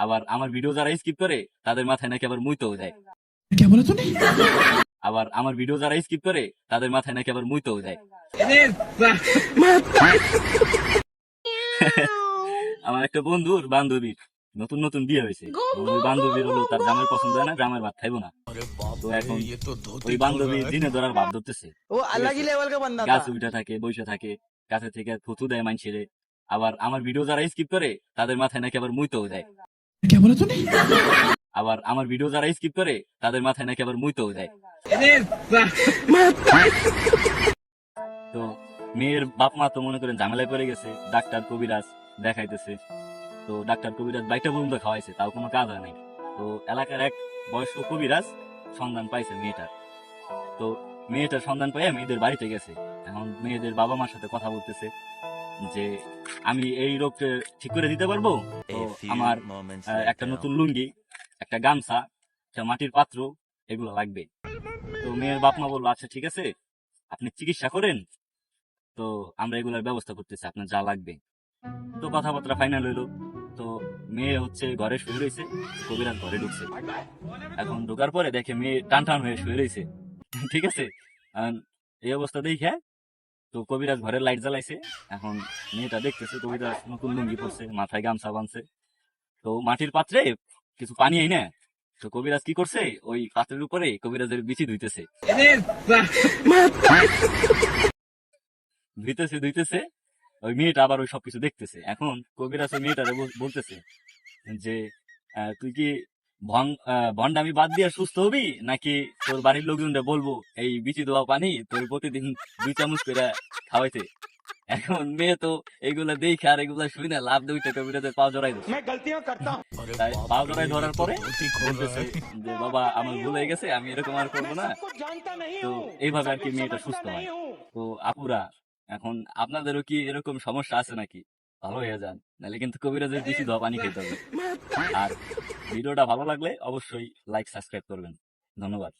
আবার আমার ভিডিও যারা স্কিপ করে তাদের মাথায় নাকি আবার মুইতেও যায়। क्या बोला तूने? আবার আমার ভিডিও যারা স্কিপ করে তাদের মাথায় নাকি আবার মুইতেও যায়। আমার একটা বন্ধুর বান্ধবীর নতুন নতুন বিয়ে হয়েছে। ওই বান্ধবীর হলো তার জামাই পছন্দ হয় না, গ্রামের ভাত খাইবো না। তো এখন ওই বান্ধবী দিনে ধরার ভাব ধরতেছে। वो अलग ही लेवल का बंदा था। গাছ উঠে থাকে, বসে থাকে, গাছে থেকে থুতু দেয় মানুষেরে। আবার আমার ভিডিও যারা স্কিপ করে তাদের মাথায় নাকি আবার মুইতেও যায়। क्या बोला तूने? আবার আমার ভিডিও যারা স্কিপ করে তাদের মাথায় নাকি আবার মুইতেও যায়। তো মেয়ের বাপ মা তো মনে করেন ঝামেলায় পড়ে গেছে, ডাক্তার কবিরাজ দেখাইতেছে। তো ডাক্তার কবিরাজ বাইটা পর্যন্ত খাওয়াইছে, তাও কোনো কাজ হয় নাই। তো এলাকার এক বয়স্ক কবিরাজ সন্ধান পাইছে মেয়েটার। তো মেয়েটার সন্ধান পাইয়া মেয়েদের বাড়িতে গেছে। এখন মেয়েদের বাবা মার সাথে কথা বলতেছে যে আমি এই রোগকে ঠিক করে দিতে পারবো। তো আমার একটা নতুন লুঙ্গি, একটা গামছা, একটা মাটির পাত্র এগুলো লাগবে। তো মেয়ের বাপ মা বললো আচ্ছা ঠিক আছে, আপনি চিকিৎসা করেন, তো আমরা এগুলোর ব্যবস্থা করতেছি, আপনার যা লাগবে। তো কথাবার্তা ফাইনাল হইলো। তো মেয়ে হচ্ছে ঘরে শুয়ে রয়েছে, কবিরাজ ঘরে ঢুকছে। এখন ঢোকার পরে দেখে মেয়ে টান টান হয়ে শুয়ে রয়েছে, ঠিক আছে। এখন এই অবস্থা দেখে তো কবিরাজ ঘরের লাইট জ্বালাইছে। এখন মেয়েটা দেখতেছে কবিরাজ নতুন লুঙ্গি পরছে, মাথায় গামছা বাঁধছে। তো মাটির পাত্রে কিছু পানি এই না, তো কবিরাজ কি করছে, ওই পাত্রের উপরে কবিরাজের বিচি ধুইতেছে ধুইতেছে ধুইতেছে। ওই মেয়েটা আবার ওই সবকিছু দেখতেছে। এখন কবিরাজ ওই মেয়েটারে বলতেছে যে তুই কি ভন্ডামি বাদ দিয়ে সুস্থ হবি, নাকি তোর বাড়ির লোকজনরা বলবো এই বিচি দেওয়া পানি তোর প্রতিদিন 2 চামচ করে খাওয়াইতে। এখন মেয়ে তো এগুলা দেখে আর এগুলা শুই না, লাভ দুইটা কবিরাজের পাও জড়াই দিচ্ছে। তাই পাও জড়াই ধরার পরে বলতেছে যে বাবা আমার ভুল হয়ে গেছে, আমি এরকম আর করবো না। তো এইভাবে আর কি মেয়েটা সুস্থ হয়। তো আপুরা, এখন আপনাদেরও কি এরকম সমস্যা আছে নাকি? ভালো হয়ে যান, নাহলে কিন্তু কবিরাজের বেশি ধোয়া পানি খেতে হবে। আর ভিডিওটা ভালো লাগলে অবশ্যই লাইক সাবস্ক্রাইব করবেন। ধন্যবাদ।